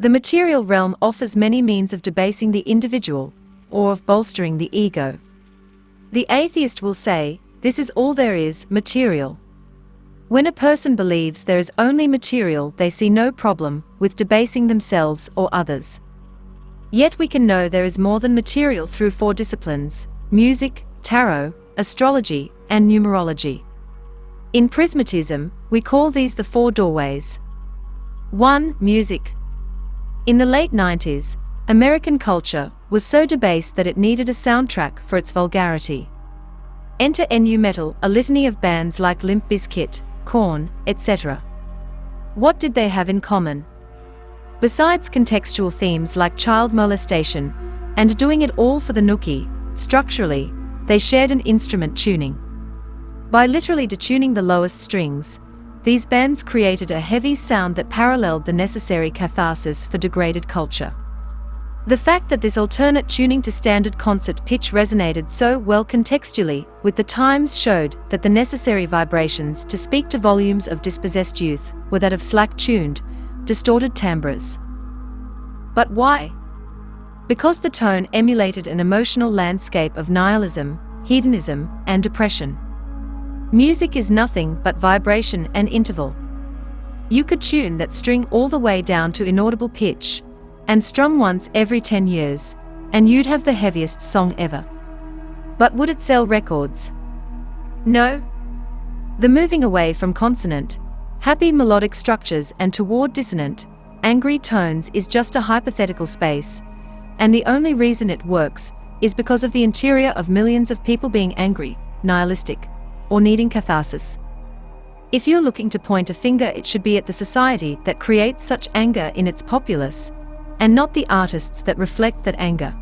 The material realm offers many means of debasing the individual, or of bolstering the ego. The atheist will say, this is all there is, material. When a person believes there is only material, they see no problem with debasing themselves or others. Yet we can know there is more than material through 4 disciplines: music, tarot, astrology, and numerology. In Prismatism, we call these the 4 doorways. 1. Music. In the late 90s, American culture was so debased that it needed a soundtrack for its vulgarity. Enter nu metal, a litany of bands like Limp Bizkit, Korn, etc. What did they have in common? Besides contextual themes like child molestation, and doing it all for the nookie, structurally, they shared an instrument tuning. By literally detuning the lowest strings, these bands created a heavy sound that paralleled the necessary catharsis for degraded culture. The fact that this alternate tuning to standard concert pitch resonated so well contextually with the times showed that the necessary vibrations to speak to volumes of dispossessed youth were that of slack-tuned, distorted timbres. But why? Because the tone emulated an emotional landscape of nihilism, hedonism, and depression. Music is nothing but vibration and interval. You could tune that string all the way down to inaudible pitch, and strum once every 10 years, and you'd have the heaviest song ever. But would it sell records? No. The moving away from consonant, happy melodic structures and toward dissonant, angry tones is just a hypothetical space, and the only reason it works is because of the interior of millions of people being angry, nihilistic, or needing catharsis. If you're looking to point a finger, it should be at the society that creates such anger in its populace, and not the artists that reflect that anger.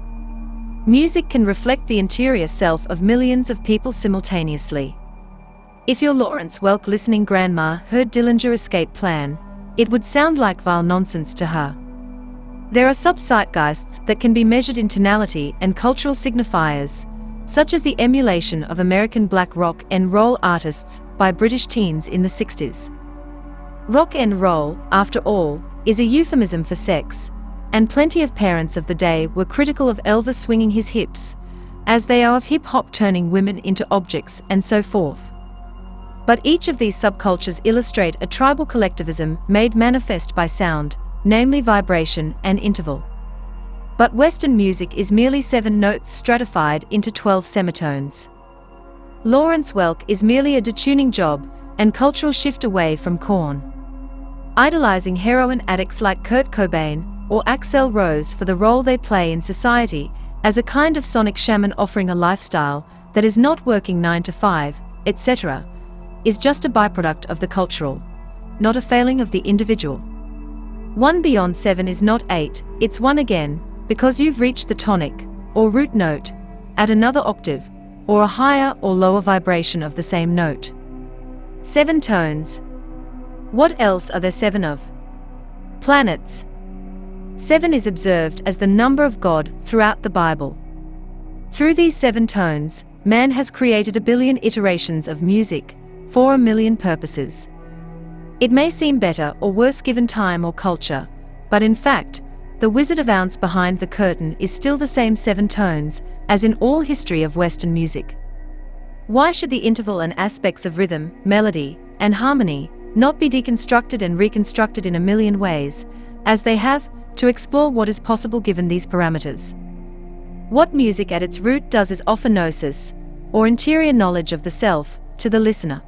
Music can reflect the interior self of millions of people simultaneously. If your Lawrence Welk listening grandma heard Dillinger Escape Plan, it would sound like vile nonsense to her. There are sub-zeitgeists that can be measured in tonality and cultural signifiers, such as the emulation of American black rock and roll artists by British teens in the 60s. Rock and roll, after all, is a euphemism for sex, and plenty of parents of the day were critical of Elvis swinging his hips, as they are of hip-hop turning women into objects and so forth. But each of these subcultures illustrate a tribal collectivism made manifest by sound, namely vibration and interval. But Western music is merely 7 notes stratified into 12 semitones. Lawrence Welk is merely a detuning job and cultural shift away from Korn. Idolizing heroin addicts like Kurt Cobain or Axl Rose for the role they play in society as a kind of sonic shaman offering a lifestyle that is not working 9 to 5, etc., is just a byproduct of the cultural, not a failing of the individual. 1 beyond 7 is not 8, it's 1 again, because you've reached the tonic, or root note, at another octave, or a higher or lower vibration of the same note. 7 tones. What else are there 7 of? Planets. 7 is observed as the number of God throughout the Bible. Through these 7 tones, man has created a billion iterations of music, for a million purposes. It may seem better or worse given time or culture, but in fact, the Wizard of Oz behind the curtain is still the same 7 tones, as in all history of Western music. Why should the interval and aspects of rhythm, melody, and harmony not be deconstructed and reconstructed in a million ways, as they have, to explore what is possible given these parameters? What music at its root does is offer gnosis, or interior knowledge of the self, to the listener.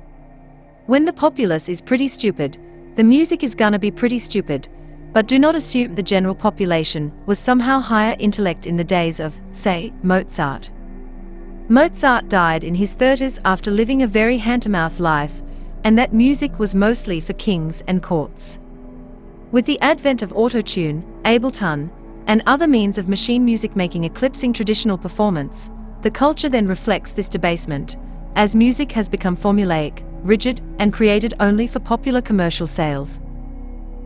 When the populace is pretty stupid, the music is gonna be pretty stupid, but do not assume the general population was somehow higher intellect in the days of, say, Mozart. Mozart died in his 30s after living a very hand-to-mouth life, and that music was mostly for kings and courts. With the advent of auto-tune, Ableton, and other means of machine music making eclipsing traditional performance, the culture then reflects this debasement, as music has become formulaic, rigid, and created only for popular commercial sales.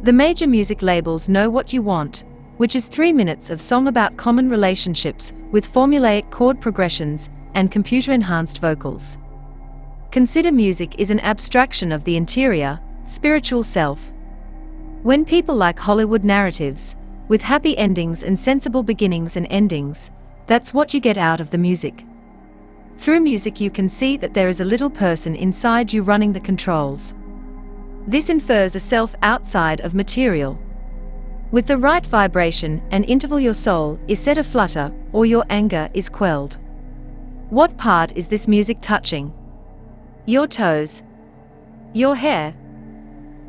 The major music labels know what you want, which is 3 minutes of song about common relationships with formulaic chord progressions and computer-enhanced vocals. Consider music is an abstraction of the interior, spiritual self. When people like Hollywood narratives, with happy endings and sensible beginnings and endings. That's what you get out of the music. Through music you can see that there is a little person inside you running the controls. This infers a self outside of material. With the right vibration and interval your soul is set aflutter, or your anger is quelled. What part is this music touching? Your toes? Your hair?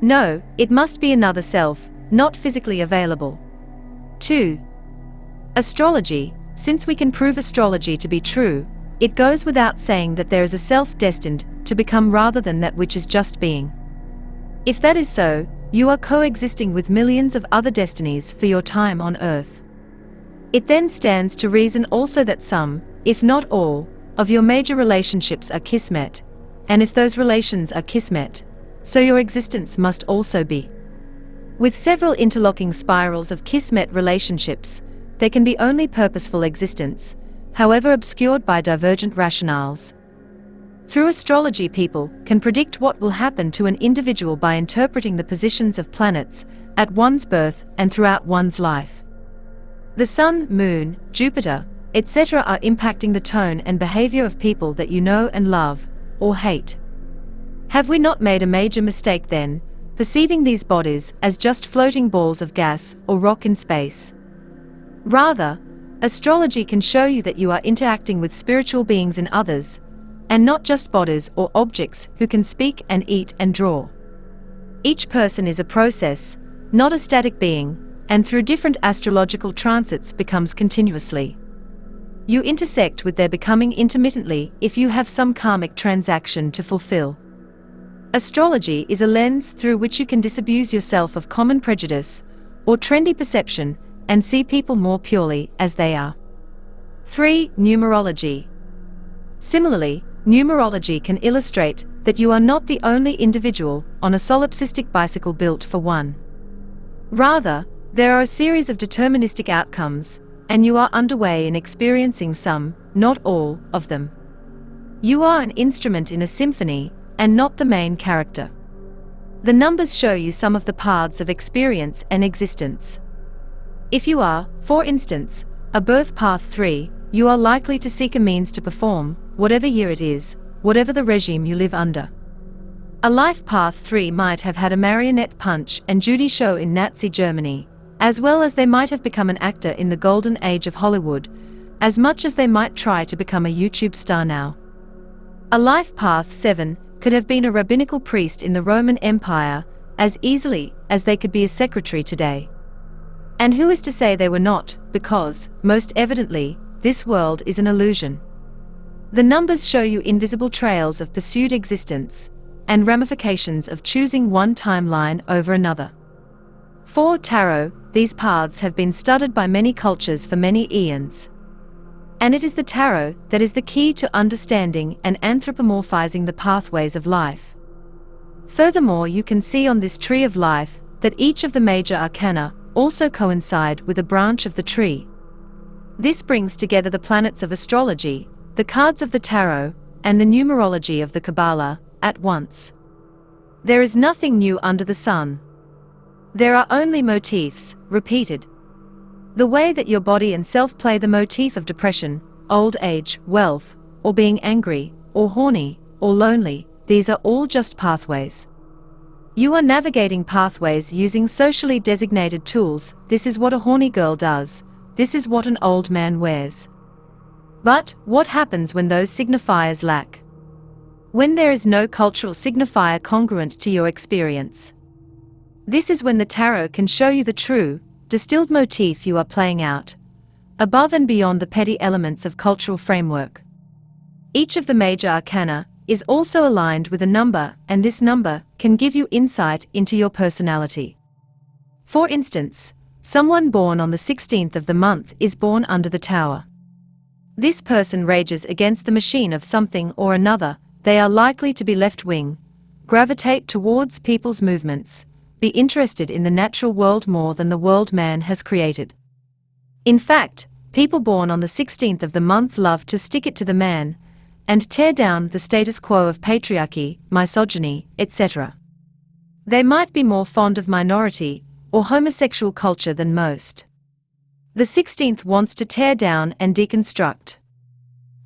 No, it must be another self, not physically available. 2. Astrology. Since we can prove astrology to be true, it goes without saying that there is a self destined to become rather than that which is just being. If that is so, you are coexisting with millions of other destinies for your time on Earth. It then stands to reason also that some, if not all, of your major relationships are kismet, and if those relations are kismet, so your existence must also be. With several interlocking spirals of kismet relationships, there can be only purposeful existence, however obscured by divergent rationales. Through astrology people can predict what will happen to an individual by interpreting the positions of planets at one's birth and throughout one's life. The Sun, Moon, Jupiter, etc. are impacting the tone and behavior of people that you know and love, or hate. Have we not made a major mistake then, perceiving these bodies as just floating balls of gas or rock in space? Rather, astrology can show you that you are interacting with spiritual beings in others, and not just bodies or objects who can speak and eat and draw. Each person is a process, not a static being, and through different astrological transits becomes continuously. You intersect with their becoming intermittently if you have some karmic transaction to fulfill. Astrology is a lens through which you can disabuse yourself of common prejudice or trendy perception and see people more purely as they are. 3. Numerology. Similarly, numerology can illustrate that you are not the only individual on a solipsistic bicycle built for one. Rather, there are a series of deterministic outcomes, and you are underway in experiencing some, not all, of them. You are an instrument in a symphony, and not the main character. The numbers show you some of the paths of experience and existence. If you are, for instance, a birth path 3, you are likely to seek a means to perform, whatever year it is, whatever the regime you live under. A life path 3 might have had a marionette Punch and Judy show in Nazi Germany, as well as they might have become an actor in the golden age of Hollywood, as much as they might try to become a YouTube star now. A life path 7 could have been a rabbinical priest in the Roman Empire, as easily as they could be a secretary today. And who is to say they were not, because, most evidently, this world is an illusion. The numbers show you invisible trails of pursued existence, and ramifications of choosing one timeline over another. 4. Tarot. These paths have been studied by many cultures for many eons. And it is the tarot that is the key to understanding and anthropomorphizing the pathways of life. Furthermore, you can see on this tree of life that each of the major arcana also coincide with a branch of the tree. This brings together the planets of astrology, the cards of the tarot, and the numerology of the Kabbalah at once. There is nothing new under the sun. There are only motifs, repeated. The way that your body and self play the motif of depression, old age, wealth, or being angry, or horny, or lonely, these are all just pathways. You are navigating pathways using socially designated tools. This is what a horny girl does, this is what an old man wears. But, what happens when those signifiers lack? When there is no cultural signifier congruent to your experience. This is when the tarot can show you the true, distilled motif you are playing out, above and beyond the petty elements of cultural framework. Each of the major arcana is also aligned with a number, and this number can give you insight into your personality. For instance, someone born on the 16th of the month is born under the Tower. This person rages against the machine of something or another. They are likely to be left-wing, gravitate towards people's movements, be interested in the natural world more than the world man has created. In fact, people born on the 16th of the month love to stick it to the man, and tear down the status quo of patriarchy, misogyny, etc. They might be more fond of minority or homosexual culture than most. The 16th wants to tear down and deconstruct.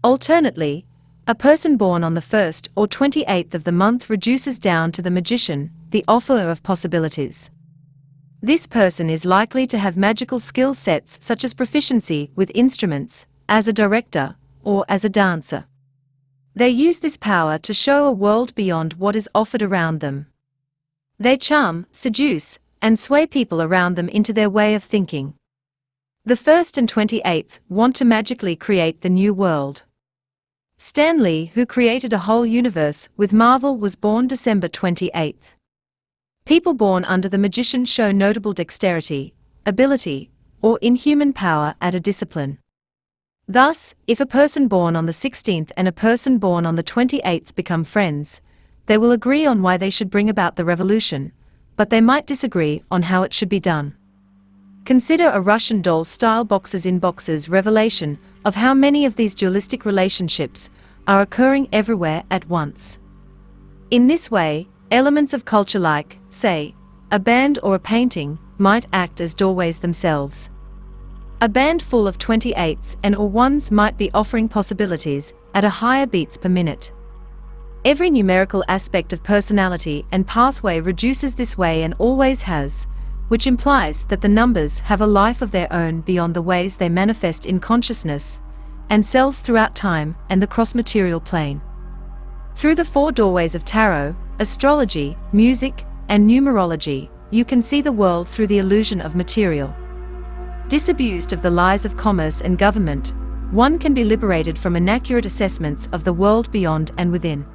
Alternately, a person born on the 1st or 28th of the month reduces down to the magician, the offerer of possibilities. This person is likely to have magical skill sets such as proficiency with instruments, as a director, or as a dancer. They use this power to show a world beyond what is offered around them. They charm, seduce, and sway people around them into their way of thinking. The 1st and 28th want to magically create the new world. Stan Lee, who created a whole universe with Marvel, was born December 28th. People born under the magician show notable dexterity, ability, or inhuman power at a discipline. Thus, if a person born on the 16th and a person born on the 28th become friends, they will agree on why they should bring about the revolution, but they might disagree on how it should be done. Consider a Russian doll-style boxes in boxes revelation of how many of these dualistic relationships are occurring everywhere at once. In this way, elements of culture like, say, a band or a painting, might act as doorways themselves. A band full of 28s and or 1s might be offering possibilities at a higher beats per minute. Every numerical aspect of personality and pathway reduces this way and always has, which implies that the numbers have a life of their own beyond the ways they manifest in consciousness and selves throughout time and the cross-material plane. Through the 4 doorways of tarot, astrology, music, and numerology, you can see the world through the illusion of material. Disabused of the lies of commerce and government, one can be liberated from inaccurate assessments of the world beyond and within.